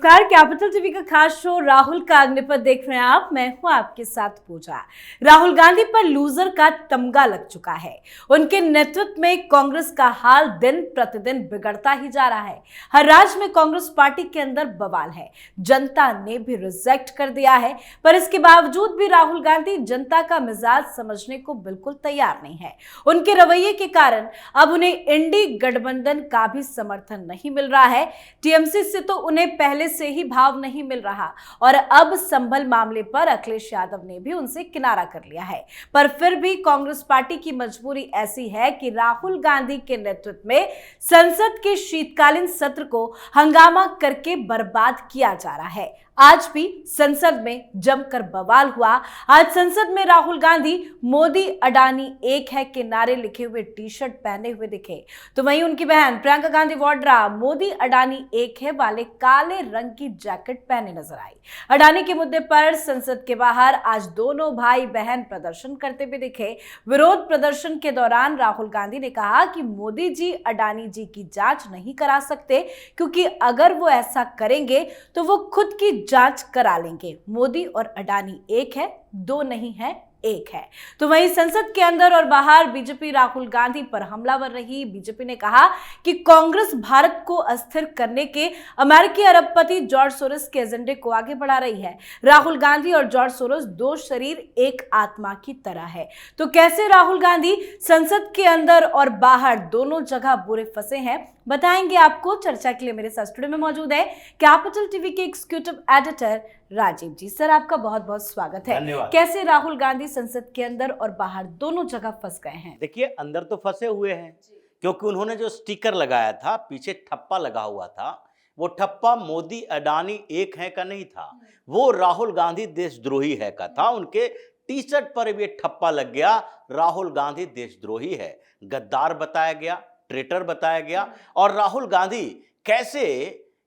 नमस्कार। Capital TV का खास शो राहुल का अग्निपथ देख रहे हैं आप। मैं हूं आपके साथ पूजा। राहुल गांधी पर लूजर का तमगा लग चुका है। उनके नेतृत्व में कांग्रेस का हाल दिन प्रतिदिन बिगड़ता ही जा रहा है। हर राज्य में कांग्रेस पार्टी के अंदर बवाल है। जनता ने भी रिजेक्ट कर दिया है, पर इसके बावजूद भी राहुल गांधी जनता का मिजाज समझने को बिल्कुल तैयार नहीं है। उनके रवैये के कारण अब उन्हें इंडी गठबंधन का भी समर्थन नहीं मिल रहा है। टीएमसी से तो उन्हें पहले से ही भाव नहीं मिल रहा और अब संभल मामले पर अखिलेश यादव ने भी उनसे किनारा कर लिया है। पर फिर भी कांग्रेस पार्टी की मजबूरी ऐसी है कि राहुल गांधी के नेतृत्व में संसद के शीतकालीन सत्र को हंगामा करके बर्बाद किया जा रहा है। आज भी संसद में जमकर बवाल हुआ। आज संसद में राहुल गांधी मोदी अडानी एक है के नारे लिखे हुए टी शर्ट पहने हुए दिखे, तो वहीं उनकी बहन प्रियंका गांधी वाड्रा मोदी अडानी एक है वाले काले रंग की जैकेट पहने नजर आई। अडानी के मुद्दे पर संसद के बाहर आज दोनों भाई बहन प्रदर्शन करते हुए दिखे। विरोध प्रदर्शन के दौरान राहुल गांधी ने कहा कि मोदी जी अडानी जी की जांच नहीं करा सकते, क्योंकि अगर वो ऐसा करेंगे तो वो खुद की जांच करा लेंगे। मोदी और अडानी एक है, दो नहीं है, एक है। तो वहीं संसद के अंदर और बाहर बीजेपी राहुल गांधी पर हमलावर रही। बीजेपी ने कहा कि कांग्रेस भारत को अस्थिर करने के अमेरिकी अरबपति जॉर्ज सोरोस के एजेंडे को आगे बढ़ा रही है। राहुल गांधी और जॉर्ज सोरोस दो शरीर एक आत्मा की तरह है। तो कैसे राहुल गांधी संसद के अंदर और बाहर दोनों जगह बुरे फंसे हैं, बताएंगे आपको। चर्चा के लिए मेरे साथ स्टूडियो में मौजूद है कैपिटल टीवी के एग्जीक्यूटिव एडिटर राजीव जी। सर, आपका बहुत बहुत स्वागत है। कैसे राहुल गांधी संसद के अंदर और बाहर दोनों जगह फंस गए हैं? देखिए, अंदर तो फंसे हुए हैं क्योंकि उन्होंने जो स्टिकर लगाया था, पीछे ठप्पा लगा हुआ था, वो ठप्पा मोदी अडानी एक है का नहीं था, वो राहुल गांधी देशद्रोही है का था। उनके टी शर्ट पर भी ठप्पा लग गया, राहुल गांधी देशद्रोही है, गद्दार बताया गया, ट्रेटर बताया गया। और राहुल गांधी कैसे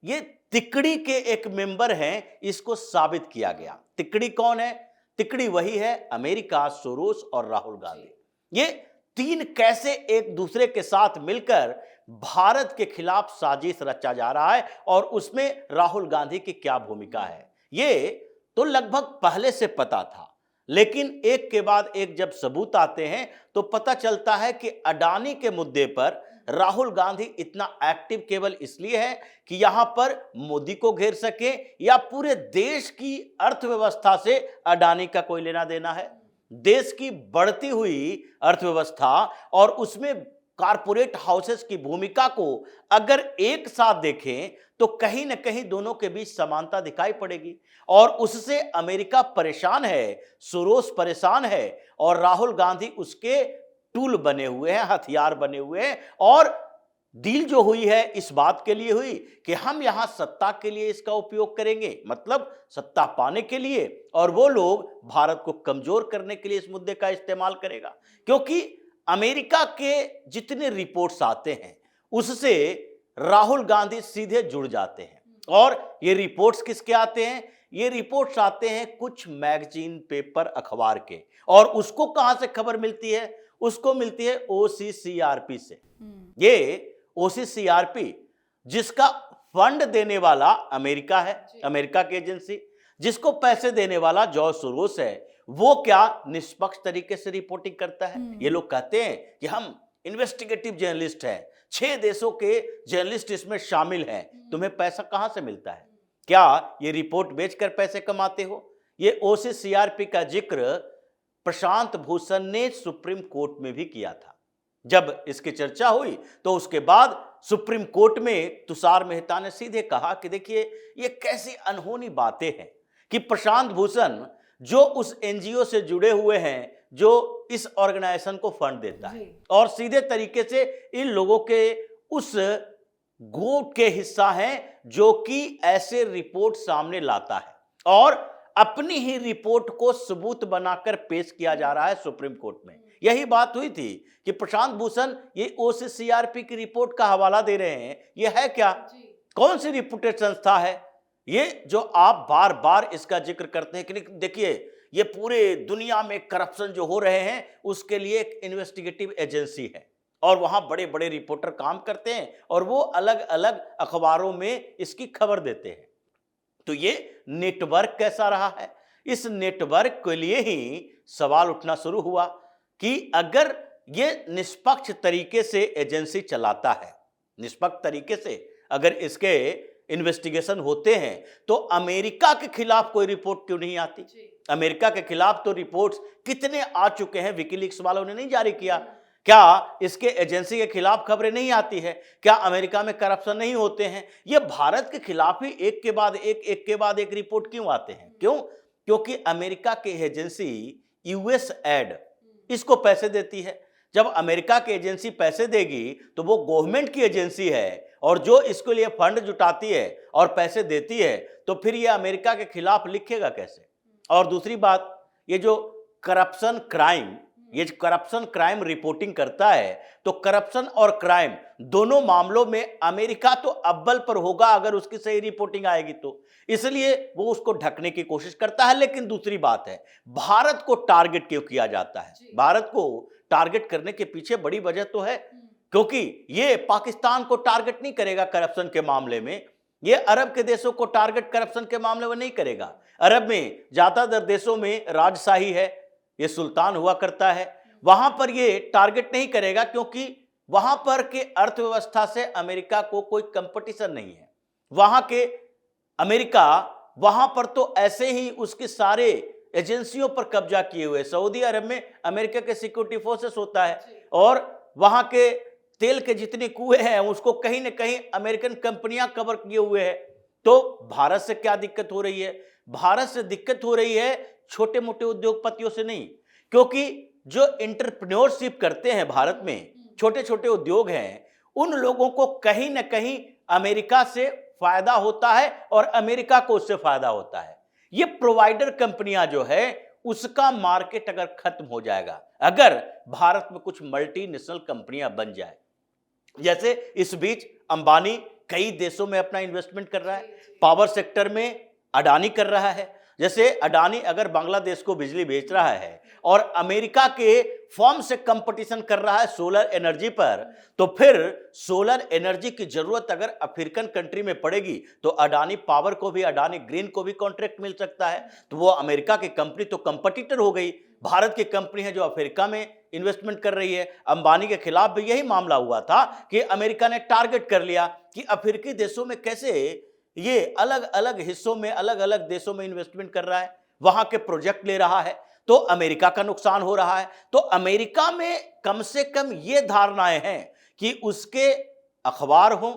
ये तिकड़ी के एक मेंबर हैं, इसको साबित किया गया। तिकड़ी कौन है? तिकड़ी वही है अमेरिका, सोरोस और राहुल गांधी। ये तीन कैसे एक दूसरे के साथ मिलकर भारत के खिलाफ साजिश रचा जा रहा है और उसमें राहुल गांधी की क्या भूमिका है, ये तो लगभग पहले से पता था। लेकिन एक के बाद एक जब सबूत आते हैं तो पता चलता है कि अडानी के मुद्दे पर राहुल गांधी इतना एक्टिव केवल इसलिए है कि यहां पर मोदी को घेर सके, या पूरे देश की अर्थव्यवस्था से अडानी का कोई लेना देना है। देश की बढ़ती हुई अर्थव्यवस्था और उसमें कारपोरेट हाउसेस की भूमिका को अगर एक साथ देखें तो कहीं ना कहीं दोनों के बीच समानता दिखाई पड़ेगी। और उससे अमेरिका परेशान है, सोरोस परेशान है और राहुल गांधी उसके टूल बने हुए हैं, हथियार बने हुए हैं। और डील जो हुई है इस बात के लिए हुई कि हम यहां सत्ता के लिए इसका उपयोग करेंगे, मतलब सत्ता पाने के लिए, और वो लोग भारत को कमजोर करने के लिए इस मुद्दे का इस्तेमाल करेगा। क्योंकि अमेरिका के जितने रिपोर्ट्स आते हैं उससे राहुल गांधी सीधे जुड़ जाते हैं। और ये रिपोर्ट्स किसके आते हैं? ये रिपोर्ट्स आते हैं कुछ मैगजीन, पेपर, अखबार के। और उसको कहां से खबर मिलती है? उसको मिलती है ओसीसीआरपी से। ये ओसीसीआरपी जिसका फंड देने वाला अमेरिका है, अमेरिका की एजेंसी, जिसको पैसे देने वाला जॉर्ज सोरोस है, वो क्या निष्पक्ष तरीके से रिपोर्टिंग करता है। ये लोग कहते हैं कि हम इन्वेस्टिगेटिव जर्नलिस्ट हैं, 6 देशों के जर्नलिस्ट इसमें शामिल हैं। तुम्हें पैसा कहां से मिलता है? क्या ये रिपोर्ट बेचकर पैसे कमाते हो? ये ओसीसीआरपी का जिक्र प्रशांत भूषण ने सुप्रीम कोर्ट में भी किया था। जब इसकी चर्चा हुई तो उसके बाद सुप्रीम कोर्ट में तुषार मेहता ने सीधे कहा कि देखिए, ये कैसी अनहोनी बातें हैं कि प्रशांत भूषण जो उस एनजीओ से जुड़े हुए हैं, जो इस ऑर्गेनाइजेशन को फंड देता है, और सीधे तरीके से इन लोगों के उस गुट के हिस्सा हैं जो कि ऐसे रिपोर्ट सामने लाता है और अपनी ही रिपोर्ट को सबूत बनाकर पेश किया जा रहा है सुप्रीम कोर्ट में। यही बात हुई थी कि प्रशांत भूषण ये ओसीसीआरपी की रिपोर्ट का हवाला दे रहे हैं। ये है क्या? कौन सी रिप्यूटेड संस्था है ये जो आप बार बार इसका जिक्र करते हैं कि देखिए, ये पूरे दुनिया में करप्शन जो हो रहे हैं उसके लिए एक इन्वेस्टिगेटिव एजेंसी है और वहां बड़े बड़े रिपोर्टर काम करते हैं और वो अलग अलग अखबारों में इसकी खबर देते हैं। तो ये नेटवर्क कैसा रहा है, इस नेटवर्क के लिए ही सवाल उठना शुरू हुआ कि अगर ये निष्पक्ष तरीके से एजेंसी चलाता है, निष्पक्ष तरीके से अगर इसके इन्वेस्टिगेशन होते हैं, तो अमेरिका के खिलाफ कोई रिपोर्ट क्यों नहीं आती? अमेरिका के खिलाफ तो रिपोर्ट्स कितने आ चुके हैं, विकीलीक्स वालों ने नहीं जारी किया। क्या इसके एजेंसी के खिलाफ खबरें नहीं आती है? क्या अमेरिका में करप्शन नहीं होते हैं? ये भारत के खिलाफ ही एक के बाद एक रिपोर्ट क्यों आते हैं? क्यों? क्योंकि अमेरिका की एजेंसी यूएस एड इसको पैसे देती है। जब अमेरिका की एजेंसी पैसे देगी तो वो गवर्नमेंट की एजेंसी है, और जो इसके लिए फंड जुटाती है और पैसे देती है, तो फिर ये अमेरिका के खिलाफ लिखेगा कैसे? और दूसरी बात, ये जो करप्शन क्राइम रिपोर्टिंग करता है, तो करप्शन और क्राइम दोनों मामलों में अमेरिका तो अव्वल पर होगा अगर उसकी सही रिपोर्टिंग आएगी तो, इसलिए वो उसको ढकने की कोशिश करता है। लेकिन दूसरी बात है, भारत को टारगेट क्यों किया जाता है? भारत को टारगेट करने के पीछे बड़ी वजह तो है, क्योंकि ये पाकिस्तान को टारगेट नहीं करेगा करप्शन के मामले में, ये अरब के देशों को टारगेट करप्शन के मामले में नहीं करेगा। अरब में ज्यादातर देशों में राजशाही है, ये सुल्तान हुआ करता है, वहां पर ये टारगेट नहीं करेगा, क्योंकि वहां पर के अर्थव्यवस्था से अमेरिका को कोई कंपटीशन नहीं है। वहां के अमेरिका वहां पर तो ऐसे ही उसके सारे एजेंसियों पर कब्जा किए हुए। सऊदी अरब में अमेरिका के सिक्योरिटी फोर्सेस होता है, और वहां के तेल के जितने कुएं हैं उसको कहीं ना कहीं अमेरिकन कंपनियां कवर किए हुए हैं। तो भारत से क्या दिक्कत हो रही है? भारत से दिक्कत हो रही है छोटे मोटे उद्योगपतियों से नहीं, क्योंकि जो एंटरप्रेन्योरशिप करते हैं भारत में, छोटे छोटे उद्योग हैं, उन लोगों को कहीं ना कहीं अमेरिका से फायदा होता है और अमेरिका को उससे फायदा होता है। ये प्रोवाइडर कंपनियां जो है उसका मार्केट अगर खत्म हो जाएगा, अगर भारत में कुछ मल्टीनेशनल कंपनियां बन जाए, जैसे इस बीच अंबानी कई देशों में अपना इन्वेस्टमेंट कर रहा है, पावर सेक्टर में अडानी कर रहा है। जैसे अडानी अगर बांग्लादेश को बिजली बेच रहा है और अमेरिका के फर्म से कंपटीशन कर रहा है सोलर एनर्जी पर, तो फिर सोलर एनर्जी की जरूरत अगर अफ्रीकन कंट्री में पड़ेगी तो अडानी पावर को भी, अडानी ग्रीन को भी कॉन्ट्रैक्ट मिल सकता है। तो वो अमेरिका की कंपनी तो कंपटीटर हो गई। भारत की कंपनी है जो अफ्रीका में इन्वेस्टमेंट कर रही है। अंबानी के खिलाफ भी यही मामला हुआ था कि अमेरिका ने टारगेट कर लिया कि अफ्रीकी देशों में कैसे ये अलग अलग हिस्सों में, अलग अलग देशों में इन्वेस्टमेंट कर रहा है, वहां के प्रोजेक्ट ले रहा है, तो अमेरिका का नुकसान हो रहा है। तो अमेरिका में कम से कम ये धारणाएं हैं कि उसके अखबार हो,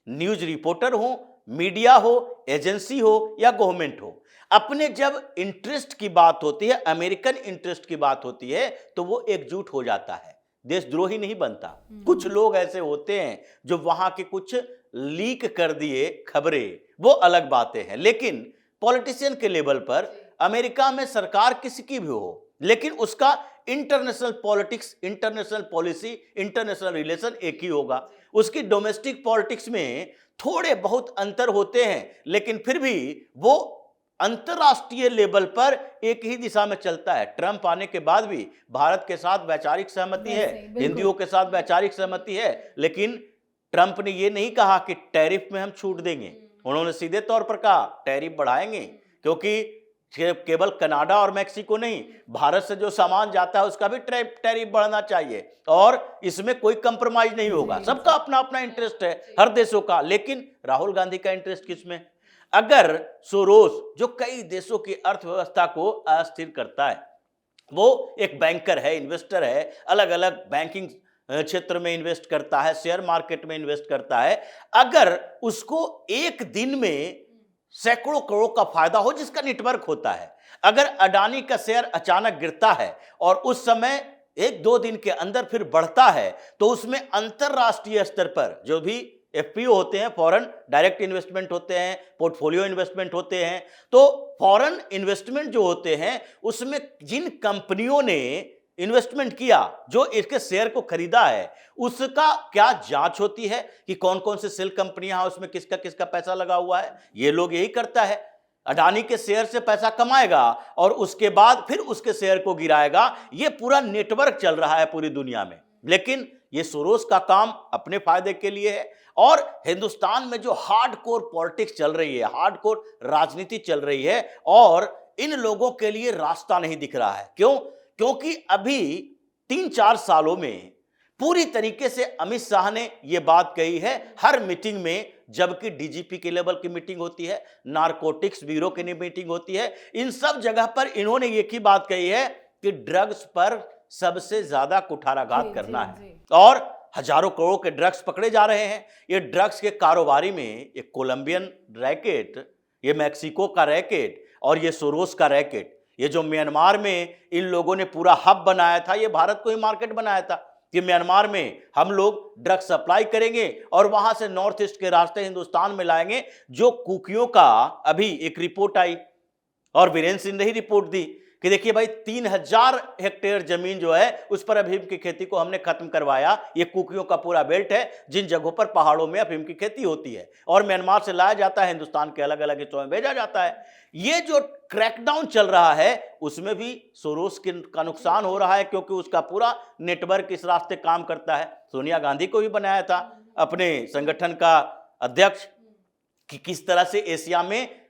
न्यूज रिपोर्टर हो, मीडिया हो, एजेंसी हो या गवर्नमेंट हो, अपने जब इंटरेस्ट की बात होती है, अमेरिकन इंटरेस्ट की बात होती है, तो वो एकजुट हो जाता है, देशद्रोही नहीं बनता। कुछ लोग ऐसे होते हैं जो वहां के कुछ लीक कर दिए खबरें, वो अलग बातें हैं, लेकिन पॉलिटिशियन के लेवल पर अमेरिका में सरकार किसी की भी हो, लेकिन उसका international politics, international policy, international relation एक ही होगा। उसकी डोमेस्टिक पॉलिटिक्स में थोड़े बहुत अंतर होते हैं, लेकिन फिर भी वो अंतरराष्ट्रीय लेवल पर एक ही दिशा में चलता है। ट्रंप आने के बाद भी भारत के साथ वैचारिक सहमति है, हिंदियों के साथ वैचारिक सहमति है, लेकिन ट्रंप ने यह नहीं कहा कि टैरिफ में हम छूट देंगे। उन्होंने सीधे तौर पर कहा टैरिफ बढ़ाएंगे, क्योंकि केवल कनाडा और मैक्सिको नहीं, भारत से जो सामान जाता है उसका भी टैरिफ बढ़ना चाहिए, और इसमें कोई कंप्रोमाइज नहीं होगा। सबका अपना अपना इंटरेस्ट है, हर देशों का। लेकिन राहुल गांधी का इंटरेस्ट किसमें? अगर सोरोस, जो कई देशों की अर्थव्यवस्था को अस्थिर करता है, वो एक बैंकर है, इन्वेस्टर है, अलग अलग बैंकिंग क्षेत्र में इन्वेस्ट करता है, शेयर मार्केट में इन्वेस्ट करता है, अगर उसको एक दिन में सैकड़ों करोड़ का फायदा हो, जिसका नेटवर्क होता है, अगर अडानी का शेयर अचानक गिरता है और उस समय एक दो दिन के अंदर फिर बढ़ता है, तो उसमें अंतरराष्ट्रीय स्तर पर जो भी एफपीओ होते हैं, फॉरेन डायरेक्ट इन्वेस्टमेंट होते हैं, पोर्टफोलियो इन्वेस्टमेंट होते हैं, तो फॉरेन इन्वेस्टमेंट जो होते हैं उसमें जिन कंपनियों ने इन्वेस्टमेंट किया, जो इसके शेयर को खरीदा है, उसका क्या जांच होती है कि कौन कौन से सेल कंपनियां हैं, उसमें किसका किसका पैसा लगा हुआ है। ये लोग यही करता है, अडानी के शेयर से पैसा कमाएगा और उसके बाद फिर उसके शेयर को गिराएगा। ये पूरा नेटवर्क चल रहा है पूरी दुनिया में। लेकिन ये सोरोस का काम अपने फायदे के लिए है और हिंदुस्तान में जो हार्डकोर पॉलिटिक्स चल रही है, हार्डकोर राजनीति चल रही है और इन लोगों के लिए रास्ता नहीं दिख रहा है। क्यों? क्योंकि अभी 3-4 सालों में पूरी तरीके से अमित शाह ने यह बात कही है हर मीटिंग में, जबकि डीजीपी के लेवल की मीटिंग होती है, नारकोटिक्स ब्यूरो की मीटिंग होती है, इन सब जगह पर इन्होंने एक ही बात कही है कि ड्रग्स पर सबसे ज्यादा कुठाराघात करना है और हजारों करोड़ के ड्रग्स पकड़े जा रहे हैं। ये ड्रग्स के कारोबारी में एक कोलंबियन रैकेट, ये मैक्सिको का रैकेट और ये सोरोस का रैकेट, ये जो म्यांमार में इन लोगों ने पूरा हब बनाया था, ये भारत को ही मार्केट बनाया था कि म्यांमार में हम लोग ड्रग्स सप्लाई करेंगे और वहां से नॉर्थ ईस्ट के रास्ते हिंदुस्तान में लाएंगे। जो कुकियों का अभी एक रिपोर्ट आई और वीरेंद्र सिंह ने ही रिपोर्ट दी कि देखिए भाई 3000 हेक्टेयर जमीन जो है उस पर अफीम की खेती को हमने खत्म करवाया। ये कुकियों का पूरा बेल्ट है जिन जगहों पर पहाड़ों में अफीम की खेती होती है और म्यांमार से लाया जाता है, हिंदुस्तान के अलग अलग हिस्सों में भेजा जाता है। ये जो क्रैकडाउन चल रहा है उसमें भी सोरोस का नुकसान हो रहा है क्योंकि उसका पूरा नेटवर्क इस रास्ते काम करता है। सोनिया गांधी को भी बनाया था अपने संगठन का अध्यक्ष कि किस तरह से एशिया में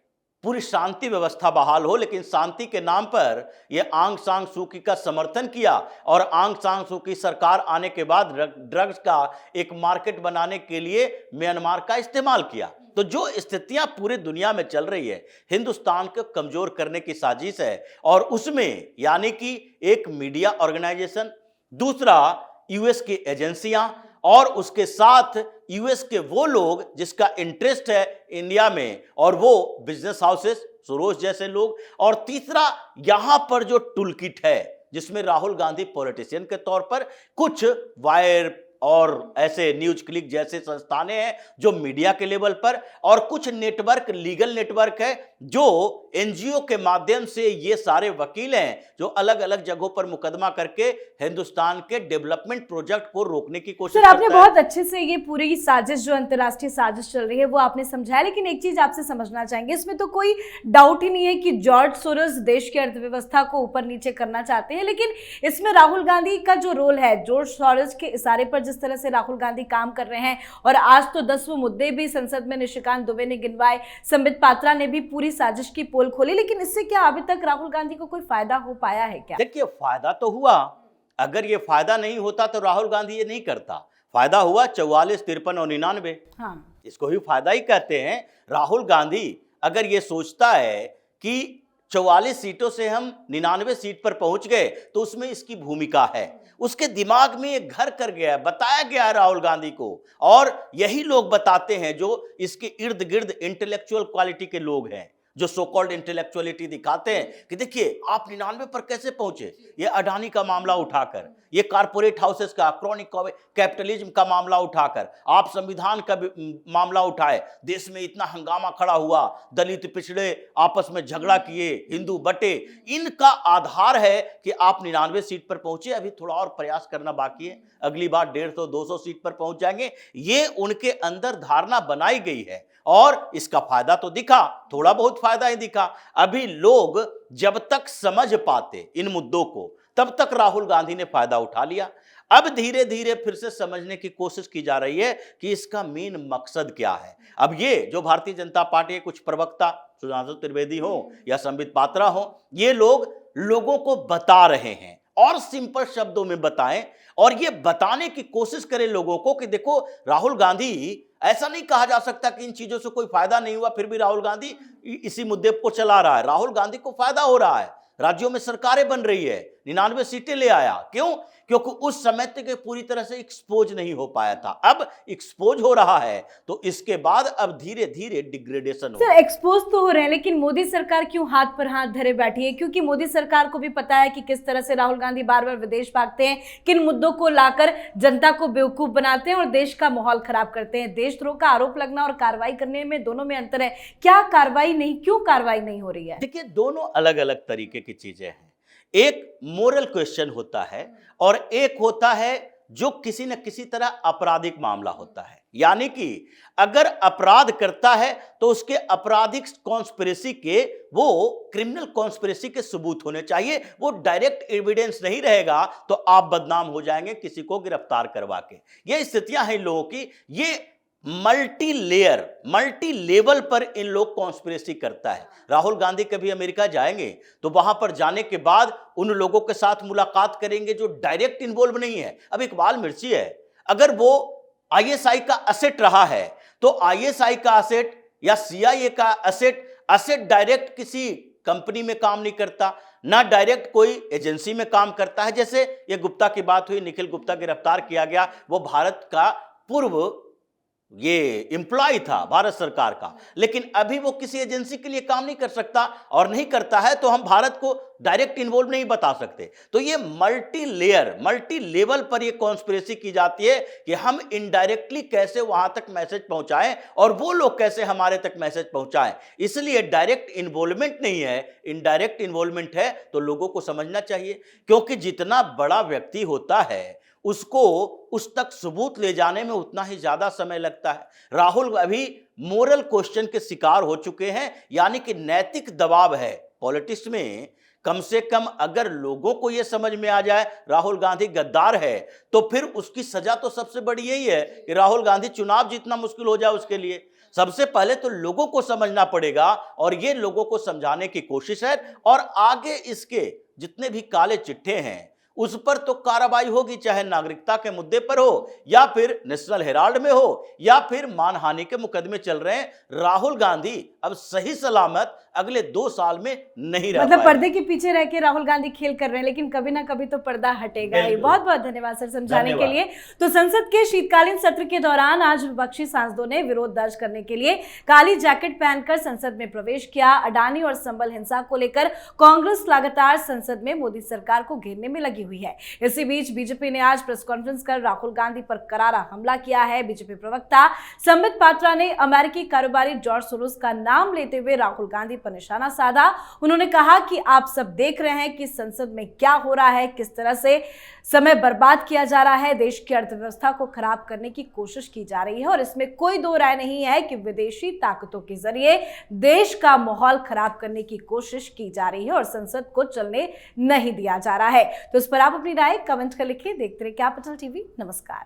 पूरी शांति व्यवस्था बहाल हो, लेकिन शांति के नाम पर यह आंग सान सू की का समर्थन किया और आंग सान सू की सरकार आने के बाद ड्रग्स का एक मार्केट बनाने के लिए म्यांमार का इस्तेमाल किया। तो जो स्थितियां पूरी दुनिया में चल रही है, हिंदुस्तान को कमजोर करने की साजिश है और उसमें यानी कि एक मीडिया ऑर्गेनाइजेशन, दूसरा यूएस की एजेंसियां और उसके साथ यूएस के वो लोग जिसका इंटरेस्ट है इंडिया में और वो बिजनेस हाउसेस, सोरोस जैसे लोग, और तीसरा यहां पर जो टूलकिट है जिसमें राहुल गांधी पॉलिटिशियन के तौर पर, कुछ वायर और ऐसे न्यूज क्लिक जैसे संस्थानें हैं जो मीडिया के लेवल पर, और कुछ नेटवर्क, लीगल नेटवर्क है जो एनजीओ के माध्यम से ये सारे वकील हैं जो अलग अलग जगहों पर मुकदमा करके हिंदुस्तान के डेवलपमेंट प्रोजेक्ट को रोकने की कोशिश करता है। आपने बहुत अच्छे से ये पूरी साजिश, जो अंतर्राष्ट्रीय साजिश चल रही है, वो आपने समझाया, लेकिन एक चीज आपसे समझना चाहेंगे, इसमें तो कोई डाउट ही नहीं है कि जॉर्ज सोरोस देश की अर्थव्यवस्था को ऊपर नीचे करना चाहते हैं, लेकिन इसमें राहुल गांधी का जो रोल है, जॉर्ज सोरोस के इशारे पर जिस तरह से राहुल गांधी काम कर रहे हैं, और आज तो 10 मुद्दे भी संसद में निशिकांत दुबे ने गिनवाए, संबित पात्रा ने भी पूरी साजिश की पोल खोली, लेकिन इससे क्या अभी तक राहुल गांधी को कोई फायदा हो पाया है क्या? देखिए, फायदा तो हुआ, अगर ये फायदा नहीं होता तो राहुल गांधी ये नहीं करता। फायदा हुआ 44, 53 और 99। हाँ, इसको ही फायदा ही कहते हैं। राहुल गांधी अगर ये सोचता है कि 44 सीटों से हम 99 सीट पर पहुंच गए तो उसमें इसकी भूमिका है, उसके दिमाग में एक घर कर गया है, बताया गया है राहुल गांधी को, और यही लोग बताते हैं जो इसके इर्द गिर्द इंटेलेक्चुअल क्वालिटी के लोग हैं, जो सो कॉल्ड इंटेलेक्चुअलिटी दिखाते हैं कि देखिए आप 99 पर कैसे पहुंचे। ये अडानी का मामला उठाकर, ये कारपोरेट हाउसेस का, क्रॉनिक कैपिटलिज्म का मामला उठाकर, आप संविधान का मामला उठाए, देश में इतना हंगामा खड़ा हुआ, दलित पिछड़े आपस में झगड़ा किए, हिंदू बटे, इनका आधार है कि आप 99 सीट पर पहुंचे। अभी थोड़ा और प्रयास करना बाकी है, अगली बार 150-200 सीट पर पहुंच जाएंगे। ये उनके अंदर धारणा बनाई गई है और इसका फायदा तो दिखा, थोड़ा बहुत फायदा ही दिखा। अभी लोग जब तक समझ पाते इन मुद्दों को तब तक राहुल गांधी ने फायदा उठा लिया। अब धीरे धीरे फिर से समझने की कोशिश की जा रही है कि इसका मेन मकसद क्या है। अब ये जो भारतीय जनता पार्टी के कुछ प्रवक्ता, सुधांशु त्रिवेदी हो या संबित पात्रा हो, ये लोग लोगों को बता रहे हैं और सिंपल शब्दों में बताएं और ये बताने की कोशिश करें लोगों को कि देखो राहुल गांधी, ऐसा नहीं कहा जा सकता कि इन चीजों से कोई फायदा नहीं हुआ फिर भी राहुल गांधी इसी मुद्दे को चला रहा है। राहुल गांधी को फायदा हो रहा है, राज्यों में सरकारें बन रही है, 99 सीटें ले आया। क्यों? क्योंकि उस समय तक पूरी तरह से एक्सपोज नहीं हो पाया था, अब एक्सपोज हो रहा है, तो इसके बाद अब धीरे धीरे डिग्रेडेशन हो। सर, एक्सपोज तो हो रहे हैं, लेकिन मोदी सरकार क्यों हाथ पर हाथ धरे बैठी है? क्योंकि मोदी सरकार को भी पता है कि किस तरह से राहुल गांधी बार बार विदेश भागते हैं, किन मुद्दों को लाकर जनता को बेवकूफ बनाते हैं और देश का माहौल खराब करते हैं। देशद्रोह का आरोप लगना और कार्रवाई करने में, दोनों में अंतर है। क्या कार्रवाई नहीं, क्यों कार्रवाई नहीं हो रही है? देखिए, दोनों अलग अलग तरीके की चीजें हैं। एक मोरल क्वेश्चन होता है और एक होता है जो किसी न किसी तरह आपराधिक मामला होता है। यानी कि अगर अपराध करता है तो उसके आपराधिक कॉन्स्पिरेसी के, वो क्रिमिनल कॉन्स्पिरेसी के सबूत होने चाहिए। वो डायरेक्ट एविडेंस नहीं रहेगा तो आप बदनाम हो जाएंगे किसी को गिरफ्तार करवा के। ये स्थितियां हैं इन लोगों की। ये मल्टी लेवल पर इन लोग कॉन्स्पिरेसी करता है। राहुल गांधी कभी अमेरिका जाएंगे तो वहां पर जाने के बाद उन लोगों के साथ मुलाकात करेंगे जो डायरेक्ट इन्वॉल्व नहीं है। अब इकबाल मिर्ची है, अगर वो आईएसआई का असेट रहा है तो आईएसआई का असेट या सीआईए का असेट डायरेक्ट किसी कंपनी में काम नहीं करता, ना डायरेक्ट कोई एजेंसी में काम करता है। जैसे ये गुप्ता की बात हुई, निखिल गुप्ता गिरफ्तार किया गया, वो भारत का पूर्व ये एम्प्लॉय था भारत सरकार का, लेकिन अभी वो किसी एजेंसी के लिए काम नहीं कर सकता और नहीं करता है तो हम भारत को डायरेक्ट इन्वॉल्व नहीं बता सकते। तो ये मल्टी लेवल पर ये कॉन्स्पिरेसी की जाती है कि हम इनडायरेक्टली कैसे वहां तक मैसेज पहुंचाएं और वो लोग कैसे हमारे तक मैसेज पहुंचाएं। इसलिए डायरेक्ट इन्वॉल्वमेंट नहीं है, इनडायरेक्ट इन्वॉल्वमेंट है। तो लोगों को समझना चाहिए, क्योंकि जितना बड़ा व्यक्ति होता है उसको उस तक सबूत ले जाने में उतना ही ज्यादा समय लगता है। राहुल अभी मोरल क्वेश्चन के शिकार हो चुके हैं, यानी कि नैतिक दबाव है पॉलिटिक्स में। कम से कम अगर लोगों को यह समझ में आ जाए राहुल गांधी गद्दार है, तो फिर उसकी सजा तो सबसे बड़ी यही है कि राहुल गांधी चुनाव जीतना मुश्किल हो जाए उसके लिए। सबसे पहले तो लोगों को समझना पड़ेगा और ये लोगों को समझाने की कोशिश है। और आगे इसके जितने भी काले चिट्ठे हैं उस पर तो कार्रवाई होगी, चाहे नागरिकता के मुद्दे पर हो या फिर नेशनल हेराल्ड में हो या फिर मानहानि के मुकदमे चल रहे हैं। राहुल गांधी अब सही सलामत अगले 2 साल में नहीं रह मतलब पाएगा। पर्दे के पीछे रह के राहुल गांधी खेल कर रहे हैं, लेकिन कभी ना कभी तो पर्दा हटेगा ही। बहुत बहुत धन्यवाद सर समझाने के लिए। तो संसद के शीतकालीन सत्र के दौरान आज विपक्षी सांसदों ने विरोध दर्ज करने के लिए काली जैकेट पहनकर संसद में प्रवेश किया। अडानी और संबल हिंसा को लेकर कांग्रेस लगातार संसद में मोदी सरकार को घेरने में लगी हुई है। इसी बीच बीजेपी ने आज प्रेस कॉन्फ्रेंस कर राहुल गांधी पर करारा हमला किया है। बीजेपी प्रवक्ता संबित पात्रा ने अमेरिकी कारोबारी जॉर्ज सोरोस का नाम लेते हुए राहुल गांधी पर निशाना साधा। उन्होंने कहा कि आप सब देख रहे हैं कि संसद में क्या हो रहा है, किस तरह से समय बर्बाद किया जा रहा है, देश की अर्थव्यवस्था को खराब करने की कोशिश की जा रही है और इसमें कोई दो राय नहीं है कि विदेशी ताकतों के जरिए देश का माहौल खराब करने की कोशिश की जा रही है और संसद को चलने नहीं दिया जा रहा है। तो इस पर आप अपनी राय कमेंट कर लिखिए। देखते रहिए कैपिटल टीवी। नमस्कार।